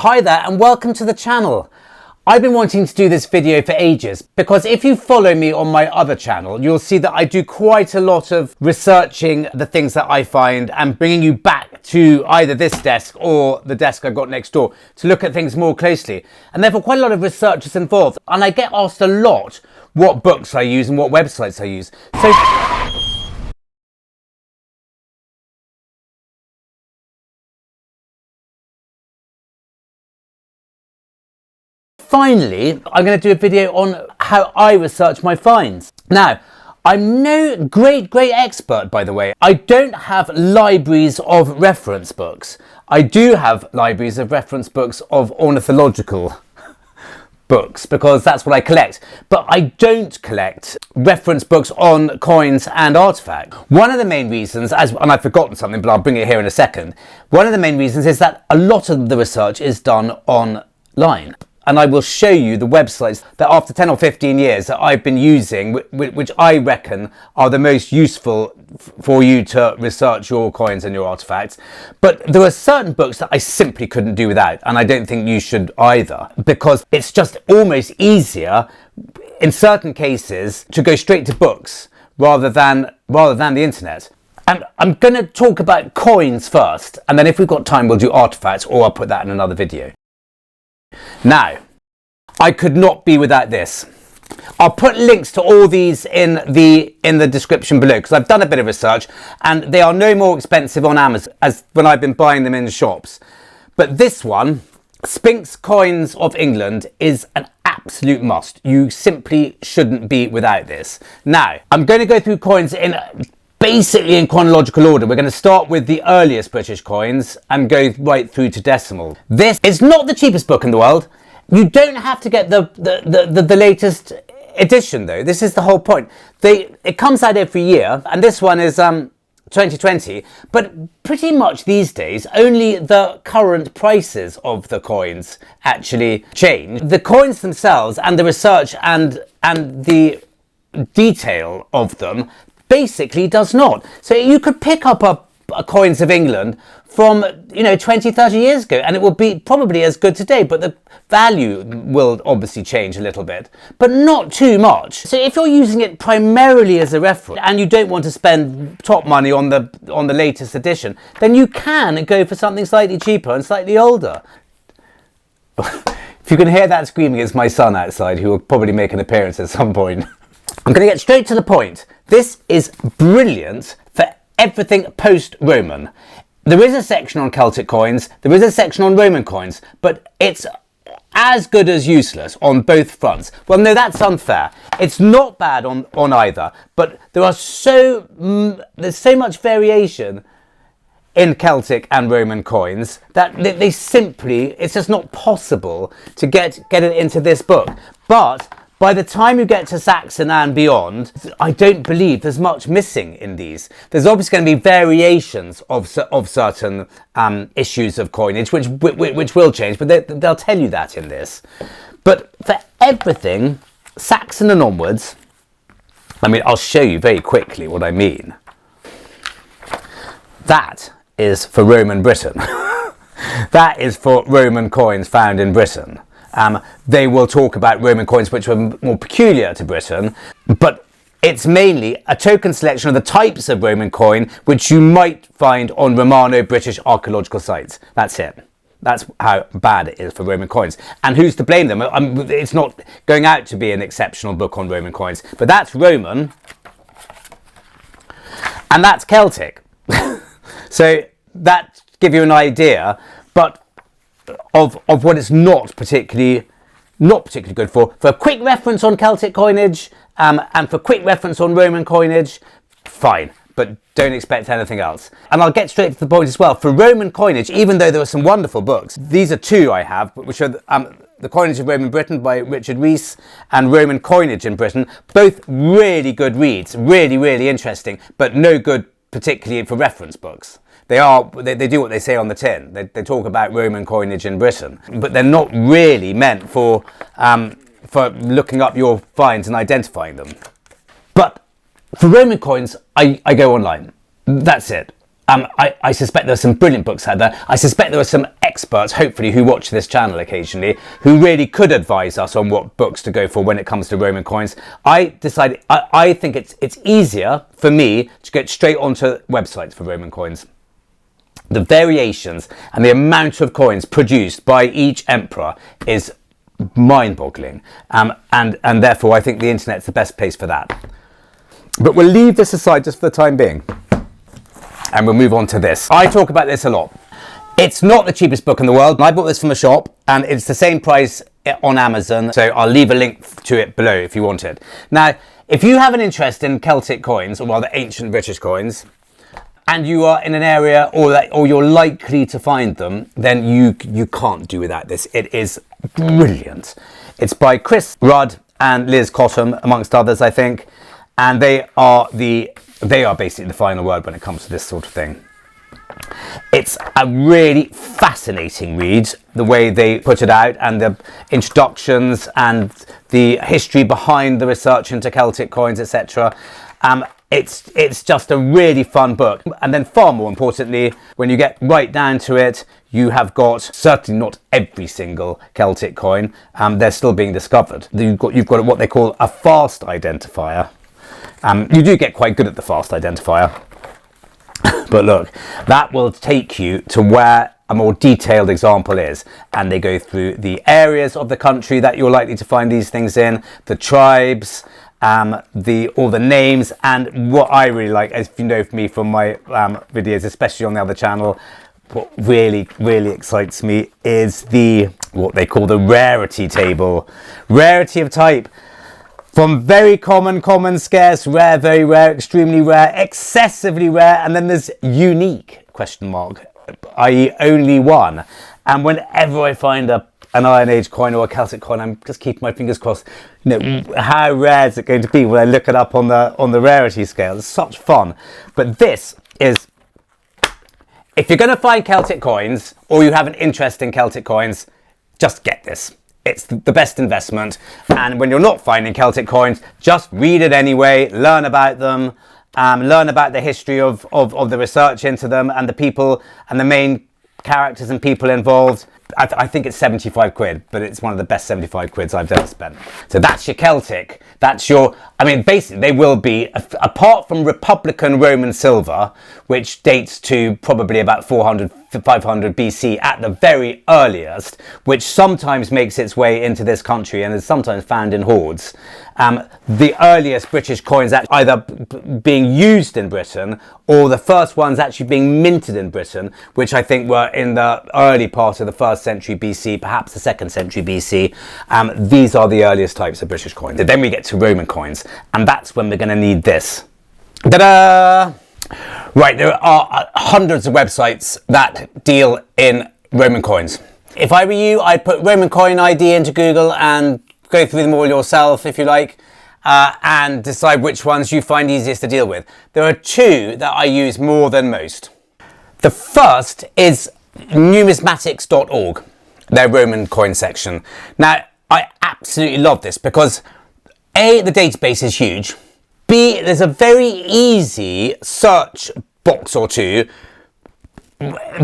Hi there and welcome to the channel. I've been wanting to do this video for ages because if you follow me on my other channel, you'll see that I do quite a lot of researching the things that I find and bringing you back to either this desk or the desk I've got next door to look at things more closely. And therefore quite a lot of research is involved, and I get asked a lot what books I use and what websites I use. So finally, I'm going to do a video on how I research my finds. Now, I'm no great expert, by the way. I don't have libraries of reference books. I do have libraries of reference books of ornithological books because that's what I collect. But I don't collect reference books on coins and artifacts. One of the main reasons, and I've forgotten something, but I'll bring it here in a second. One of the main reasons is that a lot of the research is done online. And I will show you the websites that after 10 or 15 years that I've been using, which I reckon are the most useful for you to research your coins and your artifacts. But there are certain books that I simply couldn't do without, and I don't think you should either, because it's just almost easier in certain cases to go straight to books rather than the internet. And I'm going to talk about coins first, and then if we've got time we'll do artifacts, or I'll put that in another video. Now, I could not be without this. I'll put links to all these in the description below because I've done a bit of research and they are no more expensive on Amazon as when I've been buying them in the shops. But this one, Spink's Coins of England, is an absolute must. You simply shouldn't be without this. Now, I'm going to go through coins basically in chronological order. We're going to start with the earliest British coins and go right through to decimal. This is not the cheapest book in the world. You don't have to get the latest edition though. This is the whole point. It comes out every year, and this one is 2020, but pretty much these days only the current prices of the coins actually change. The coins themselves and the research and the detail of them basically does not. So you could pick up a Coins of England from 20, 30 years ago and it will be probably as good today, but the value will obviously change a little bit, but not too much. So if you're using it primarily as a reference and you don't want to spend top money on the latest edition, then you can go for something slightly cheaper and slightly older. If you can hear that screaming, it's my son outside who will probably make an appearance at some point. I'm going to get straight to the point. This is brilliant for everything post-Roman. There is a section on Celtic coins, there is a section on Roman coins, but it's as good as useless on both fronts. Well, no, that's unfair. It's not bad on either, but there's so much variation in Celtic and Roman coins that they simply, it's just not possible to get it into this book. But by the time you get to Saxon and beyond, I don't believe there's much missing in these. There's obviously going to be variations of certain issues of coinage, which will change, but they'll tell you that in this. But for everything, Saxon and onwards, I mean, I'll show you very quickly what I mean. That is for Roman Britain. That is for Roman coins found in Britain. They will talk about Roman coins which were more peculiar to Britain, but it's mainly a token selection of the types of Roman coin which you might find on Romano-British archaeological sites. That's it. That's how bad it is for Roman coins. And who's to blame them? It's not going out to be an exceptional book on Roman coins, but that's Roman and that's Celtic. So that gives you an idea, but of what it's not particularly good for. For a quick reference on Celtic coinage and for quick reference on Roman coinage, fine, but don't expect anything else. And I'll get straight to the point as well. For Roman coinage, even though there are some wonderful books, these are two I have, which are The Coinage of Roman Britain by R.Reece and Roman Coinage in Britain, both really good reads, really interesting, but no good particularly for reference books. They do what they say on the tin. They talk about Roman coinage in Britain, but they're not really meant for looking up your finds and identifying them. But for Roman coins, I go online. That's it. I suspect there are some brilliant books out there. I suspect there are some experts, hopefully, who watch this channel occasionally, who really could advise us on what books to go for when it comes to Roman coins. I think it's easier for me to get straight onto websites for Roman coins. The variations and the amount of coins produced by each emperor is mind-boggling, and therefore I think the internet's the best place for that. But we'll leave this aside just for the time being, and we'll move on to this. I talk about this a lot. It's not the cheapest book in the world. I bought this from a shop, and it's the same price on Amazon, so I'll leave a link to it below if you want it. Now, if you have an interest in Celtic coins, or rather ancient British coins, and you are in an area or you're likely to find them, then you can't do without this. It is brilliant. It's by Chris Rudd and Liz Cottam, amongst others, I think, and they are basically the final word when it comes to this sort of thing. It's a really fascinating read, the way they put it out, and the introductions and the history behind the research into Celtic coins, etc. It's just a really fun book. And then far more importantly, when you get right down to it, you have got certainly not every single Celtic coin. They're still being discovered. You've got what they call a fast identifier. You do get quite good at the fast identifier. But look, that will take you to where a more detailed example is, and they go through the areas of the country that you're likely to find these things in, the tribes, all the names, and what I really like, as you know from me from my videos, especially on the other channel, what really excites me is what they call the rarity table. Rarity of type. From very common, scarce, rare, very rare, extremely rare, excessively rare, and then there's unique, question mark, i.e. only one. And whenever I find an Iron Age coin or a Celtic coin, I'm just keeping my fingers crossed. You know, how rare is it going to be when I look it up on the rarity scale? It's such fun. But this is, if you're going to find Celtic coins, or you have an interest in Celtic coins, just get this. It's the best investment. And when you're not finding Celtic coins, just read it anyway, learn about them, learn about the history of the research into them and the people and the main characters and people involved. I think it's 75 quid, but it's one of the best 75 quids I've ever spent. So that's your Celtic. That's your, I mean, basically they will be, apart from Republican Roman silver, which dates to probably about 400, 500 BC at the very earliest, which sometimes makes its way into this country and is sometimes found in hoards. The earliest British coins either being used in Britain or the first ones actually being minted in Britain, which I think were in the early part of the 1st century BC, perhaps the 2nd century BC. These are the earliest types of British coins. And then we get to Roman coins, and that's when we're going to need this. Ta-da! Right, there are hundreds of websites that deal in Roman coins. If I were you, I'd put Roman coin ID into Google and go through them all yourself if you like, and decide which ones you find easiest to deal with. There are two that I use more than most. The first is numismatics.org, their Roman coin section. Now, I absolutely love this because A, the database is huge. B, there's a very easy search box or two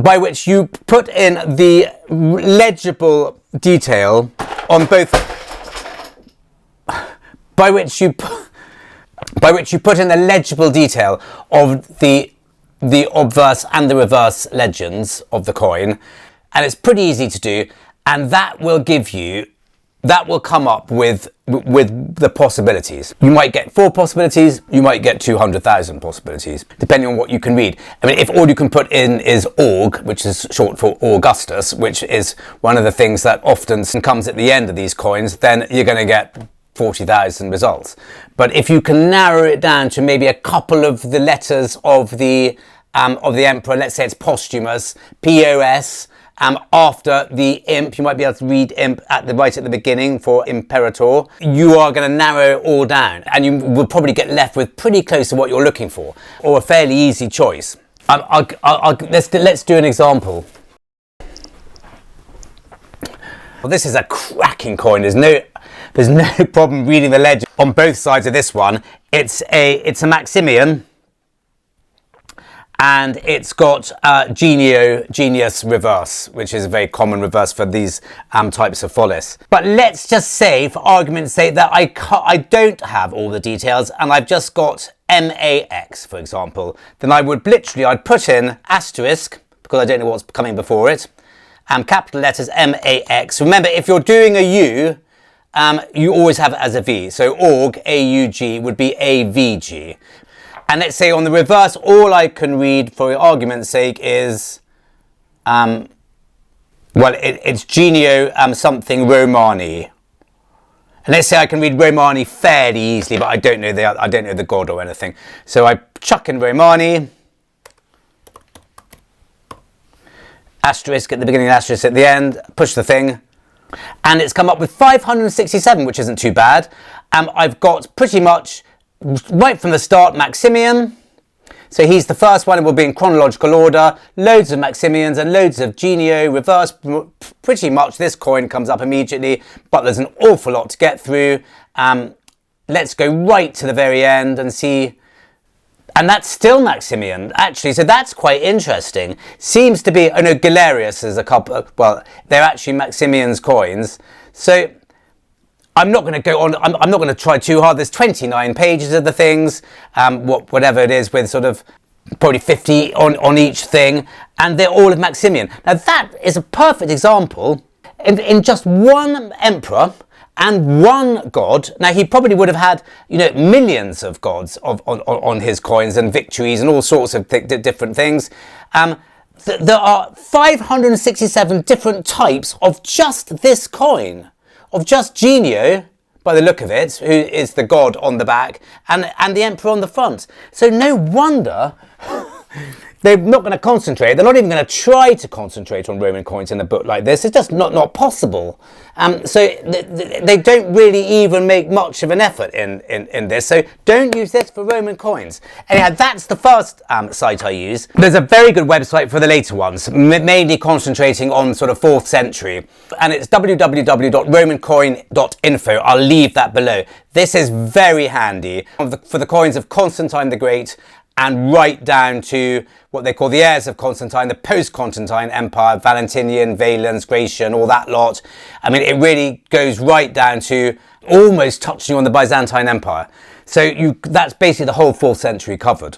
by which you put in the legible detail on both, by which you put in the legible detail of the obverse and the reverse legends of the coin, and it's pretty easy to do, and that will come up with the possibilities. You might get 4 possibilities, you might get 200,000 possibilities, depending on what you can read. I mean, if all you can put in is Aug, which is short for Augustus, which is one of the things that often comes at the end of these coins, then you're going to get 40,000 results. But if you can narrow it down to maybe a couple of the letters of the emperor, let's say it's posthumous, POS, after the imp, you might be able to read imp right at the beginning for imperator. You are going to narrow it all down, and you will probably get left with pretty close to what you're looking for, or a fairly easy choice. Let's do an example. Well, this is a cracking coin. There's no problem reading the legend on both sides of this one. It's a Maximian, and it's got Genius reverse, which is a very common reverse for these types of follis. But let's just say, for argument's sake, that I don't have all the details and I've just got MAX, for example. Then I would literally, I'd put in asterisk, because I don't know what's coming before it, and capital letters MAX. Remember, if you're doing a U, you always have it as a V. So AUG, AUG would be AVG. And let's say on the reverse, all I can read, for argument's sake, is, well, it's Genio something Romani. And let's say I can read Romani fairly easily, but I don't know the god or anything. So I chuck in Romani, asterisk at the beginning, asterisk at the end, push the thing, and it's come up with 567, which isn't too bad. I've got pretty much right from the start Maximian, so he's the first one. It will be in chronological order, loads of Maximians and loads of Genio reverse. Pretty much this coin comes up immediately, but there's an awful lot to get through. Let's go right to the very end and see. And that's still Maximian, actually, so that's quite interesting. Seems to be, I know Galerius is a couple, well, they're actually Maximian's coins. So I'm not going to go on, I'm not going to try too hard. There's 29 pages of the things, whatever it is, with sort of probably 50 on each thing, and they're all of Maximian. Now that is a perfect example in just one emperor and one god. Now he probably would have had, you know, millions of gods on his coins and victories and all sorts of different things. There are 567 different types of just this coin, of just Genio, by the look of it, who is the god on the back, and the emperor on the front. So no wonder they're not going to concentrate. They're not even going to try to concentrate on Roman coins in a book like this. It's just not possible. So they don't really even make much of an effort in this. So don't use this for Roman coins. Anyhow, that's the first site I use. There's a very good website for the later ones, mainly concentrating on sort of 4th century. And it's www.romancoin.info. I'll leave that below. This is very handy for the coins of Constantine the Great, and right down to what they call the heirs of Constantine, the post-Constantine Empire, Valentinian, Valens, Gratian, all that lot. I mean, it really goes right down to almost touching on the Byzantine Empire. So that's basically the whole 4th century covered.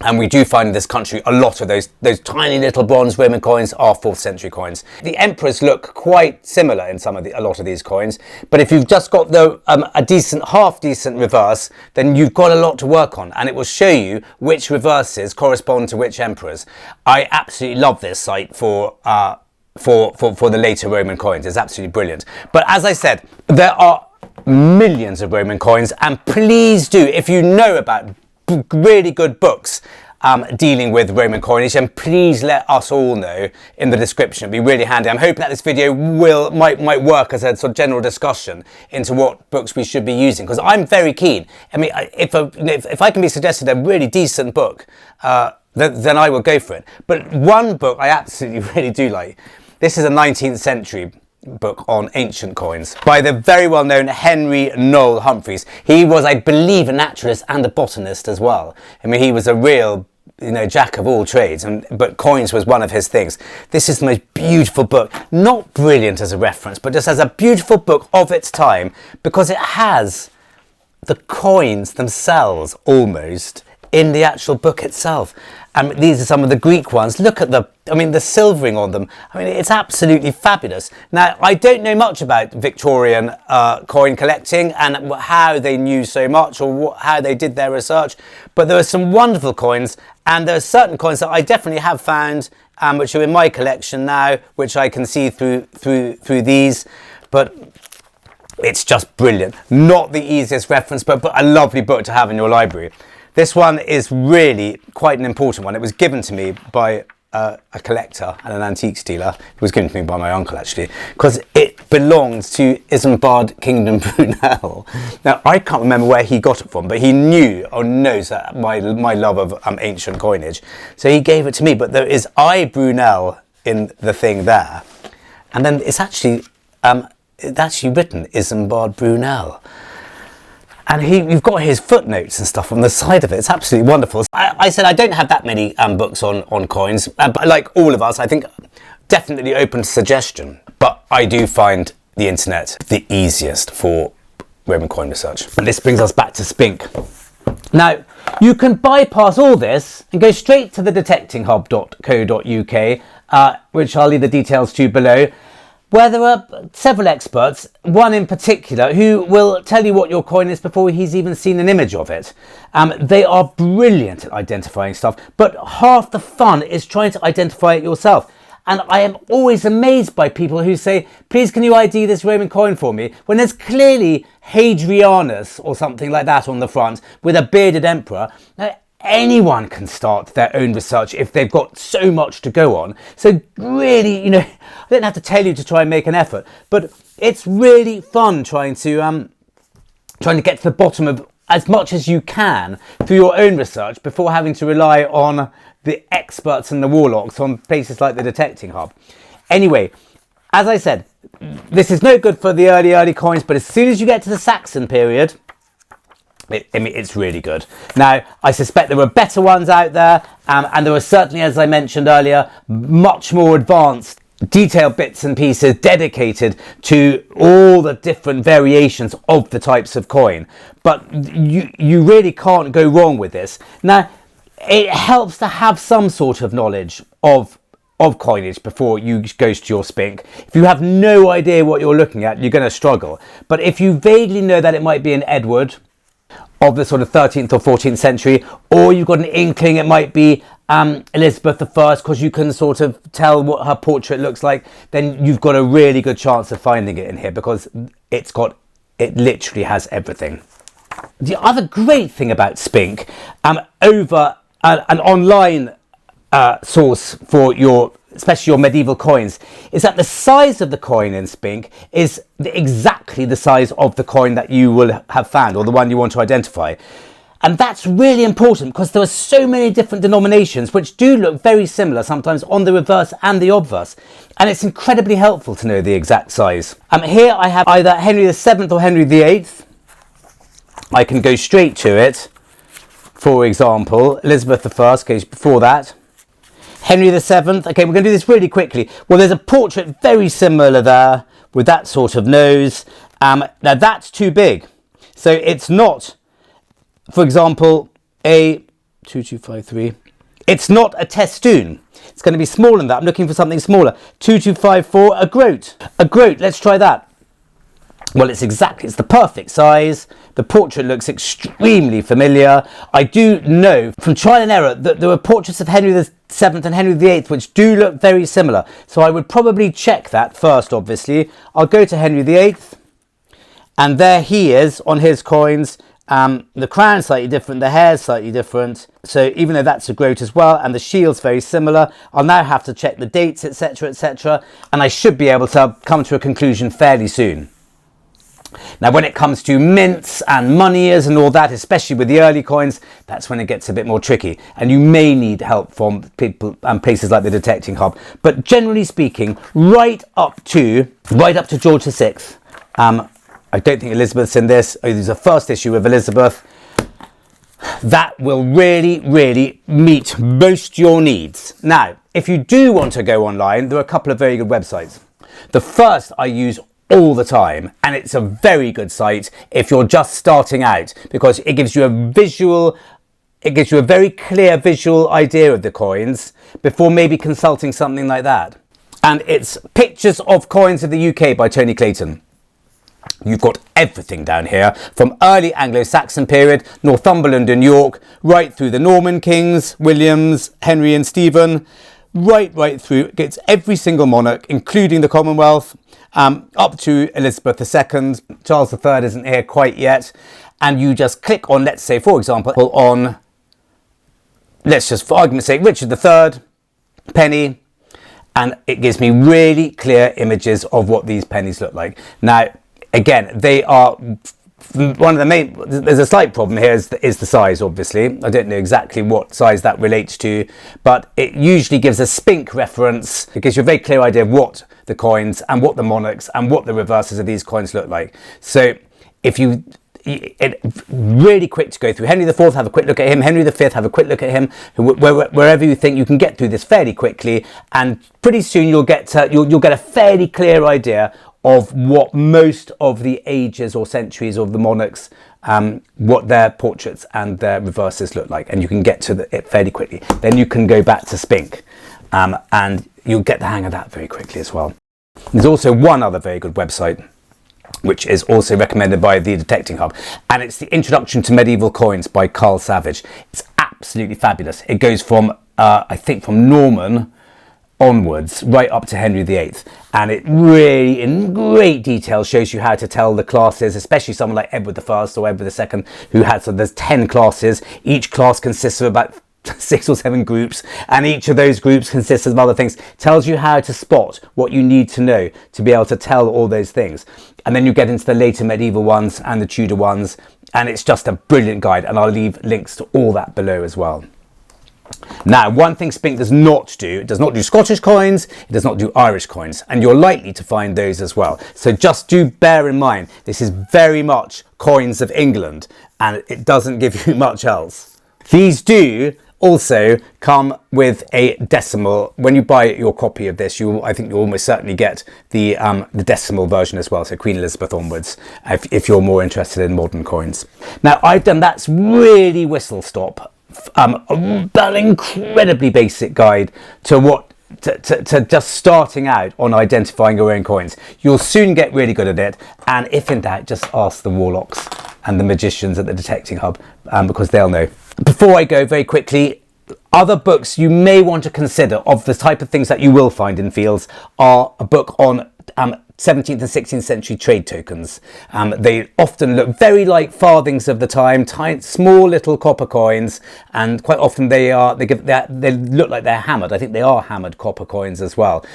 And we do find in this country a lot of those tiny little bronze Roman coins are 4th century coins. The emperors look quite similar in a lot of these coins, but if you've just got a decent, half decent reverse, then you've got a lot to work on, and it will show you which reverses correspond to which emperors. I absolutely love this site for the later Roman coins. It's absolutely brilliant. But as I said, there are millions of Roman coins, and please do, if you know about really good books dealing with Roman coinage, and please let us all know in the description. It'd be really handy. I'm hoping that this video might work as a sort of general discussion into what books we should be using, because I'm very keen. I mean, if I can be suggested a really decent book, then I will go for it. But one book I absolutely really do like. This is a 19th century book on ancient coins by the very well-known Henry Noel Humphreys. He was, I believe, a naturalist and a botanist as well. I mean, he was a real, you know, jack of all trades, but coins was one of his things. This is the most beautiful book, not brilliant as a reference, but just as a beautiful book of its time, because it has the coins themselves almost in the actual book itself. And these are some of the Greek ones. Look at the silvering on them. I mean, it's absolutely fabulous. Now, I don't know much about Victorian coin collecting and how they knew so much, or how they did their research, but there are some wonderful coins, and there are certain coins that I definitely have found, which are in my collection now, which I can see through these. But it's just brilliant. Not the easiest reference, but a lovely book to have in your library. This one is really quite an important one. It was given to me by a collector and an antiques dealer. It was given to me by my uncle, actually, because it belongs to Isambard Kingdom Brunel. Now, I can't remember where he got it from, but he knew or knows that my love of ancient coinage. So he gave it to me, but there is I Brunel in the thing there. And then it's actually written Isambard Brunel. And you've got his footnotes and stuff on the side of it. It's absolutely wonderful. I said I don't have that many books on coins, but like all of us, I think definitely open to suggestion. But I do find the internet the easiest for Roman coin research. And this brings us back to Spink. Now, you can bypass all this and go straight to the detectinghub.co.uk, which I'll leave the details to below, where there are several experts, one in particular, who will tell you what your coin is before he's even seen an image of it. They are brilliant at identifying stuff, but half the fun is trying to identify it yourself. And I am always amazed by people who say, please can you ID this Roman coin for me? When there's clearly Hadrianus or something like that on the front with a bearded emperor. Now, anyone can start their own research if they've got so much to go on. So really, you know, I don't have to tell you to try and make an effort, but it's really fun trying to get to the bottom of as much as you can through your own research before having to rely on the experts and the warlocks on places like the Detecting Hub. Anyway, as I said, this is no good for the early coins, but as soon as you get to the Saxon period, it's really good. Now, I suspect there are better ones out there, and there are certainly, as I mentioned earlier, much more advanced detailed bits and pieces dedicated to all the different variations of the types of coin. But you really can't go wrong with this. Now, it helps to have some sort of knowledge of coinage before you go to your Spink. If you have no idea what you're looking at, you're going to struggle. But if you vaguely know that it might be an Edward of the sort of 13th or 14th century, or you've got an inkling it might be Elizabeth I, because you can sort of tell what her portrait looks like, then you've got a really good chance of finding it in here, because it literally has everything. The other great thing about Spink, over an online source for especially your medieval coins, is that the size of the coin in Spink is exactly the size of the coin that you will have found, or the one you want to identify. And that's really important because there are so many different denominations which do look very similar, sometimes on the reverse and the obverse. And it's incredibly helpful to know the exact size. Here I have either Henry VII or Henry VIII. I can go straight to it. For example, Elizabeth I, okay, before that. Henry VII, okay, we're going to do this really quickly. Well, there's a portrait very similar there with that sort of nose. Now that's too big. So it's not, for example, a 2253. It's not a testoon. It's going to be smaller than that. I'm looking for something smaller. 2254, a groat. A groat, let's try that. Well, it's the perfect size. The portrait looks extremely familiar. I do know from trial and error that there were portraits of Henry VII and Henry VIII which do look very similar. So I would probably check that first, obviously. I'll go to Henry VIII. And there he is on his coins. The crown's slightly different, the hair's slightly different. So even though that's a groat as well, and the shield's very similar, I'll now have to check the dates, etc., etc. And I should be able to come to a conclusion fairly soon. Now, when it comes to mints and money ears and all that, especially with the early coins, that's when it gets a bit more tricky. And you may need help from people and places like the Detecting Hub. But generally speaking, right up to George VI. I don't think Elizabeth's in this. Oh, there's a first issue of Elizabeth. That will really, really meet most your needs. Now, if you do want to go online, there are a couple of very good websites. The first I use all the time, and it's a very good site if you're just starting out, because it gives you a very clear visual idea of the coins before maybe consulting something like that. And it's Pictures of Coins of the UK by Tony Clayton. You've got everything down here, from early Anglo-Saxon period, Northumberland and York, right through the Norman kings, Williams, Henry and Stephen, right through. It gets every single monarch, including the Commonwealth, up to Elizabeth II. Charles III isn't here quite yet. And you just click on, let's say, for example, on, let's just, for argument's sake, Richard III, penny, and it gives me really clear images of what these pennies look like. Now, again, they are one of the main, there's a slight problem here is the size, obviously. I don't know exactly what size that relates to, but it usually gives a Spink reference. It gives you a very clear idea of what the coins and what the monarchs and what the reverses of these coins look like. So if you really quick to go through. Henry IV, have a quick look at him. Henry V, have a quick look at him. Wherever you think you can get through this fairly quickly, and pretty soon you'll get a fairly clear idea of what most of the ages or centuries of the monarchs, what their portraits and their reverses look like, and you can get to it fairly quickly. Then you can go back to Spink, and you'll get the hang of that very quickly as well. There's also one other very good website, which is also recommended by the Detecting Hub, and it's the Introduction to Medieval Coins by Carl Savage. It's absolutely fabulous. It goes from, I think, from Norman onwards right up to Henry VIII, and it really in great detail shows you how to tell the classes, especially someone like Edward I or Edward II, who had, so there's 10 classes. Each class consists of about 6 or 7 groups, and each of those groups consists of other things. Tells you how to spot what you need to know to be able to tell all those things. And then you get into the later medieval ones and the Tudor ones, and it's just a brilliant guide, and I'll leave links to all that below as well. Now, one thing Spink does not do, it does not do Scottish coins, it does not do Irish coins, and you're likely to find those as well. So just do bear in mind, this is very much coins of England, and it doesn't give you much else. These do also come with a decimal. When you buy your copy of this, I think you'll almost certainly get the decimal version as well, so Queen Elizabeth onwards, if you're more interested in modern coins. Now, I've done that's really whistle stop, an incredibly basic guide to just starting out on identifying your own coins. You'll soon get really good at it, and if in doubt, just ask the warlocks and the magicians at the Detecting Hub, because they'll know. Before I go, very quickly, other books you may want to consider of the type of things that you will find in fields are a book on 17th and 16th century trade tokens. They often look very like farthings of the time, tiny, small little copper coins, and quite often they look like they're hammered. I think they are hammered copper coins as well.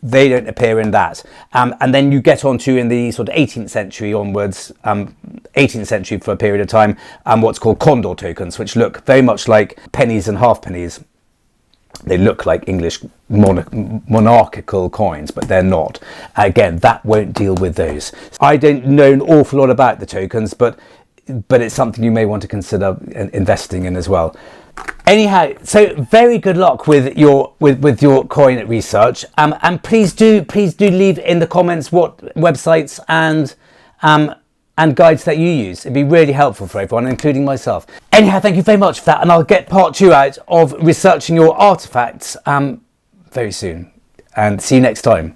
They don't appear in that. And then you get onto, in the sort of 18th century onwards, 18th century for a period of time, what's called condor tokens, which look very much like pennies and halfpennies. They look like English monarchical coins, but they're not. Again, that won't deal with those. I don't know an awful lot about the tokens, but it's something you may want to consider investing in as well. Anyhow, so very good luck with your coin research, and please do leave in the comments what websites and guides that you use. It'd be really helpful for everyone, including myself. Anyhow, thank you very much for that, and I'll get part 2 out of researching your artifacts very soon. And see you next time.